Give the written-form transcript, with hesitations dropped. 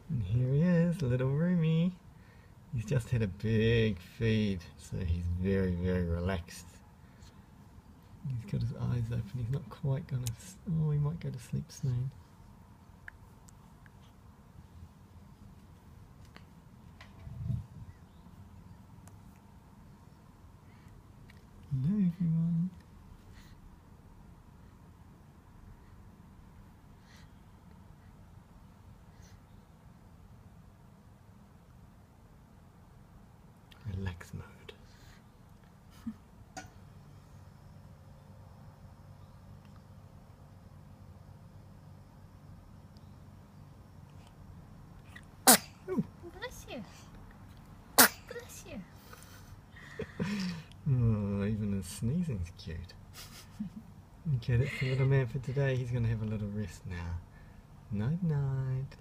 And here he is, little Rumi. He's just had a big feed, so he's very, very relaxed. He's got his eyes open. He's not quite gonna... Oh, he might go to sleep soon. Hello, everyone. Relax mode. Bless you. Bless you. Oh, even his sneezing's cute. Okay, that's the little man for today. He's going to have a little rest now. Night night.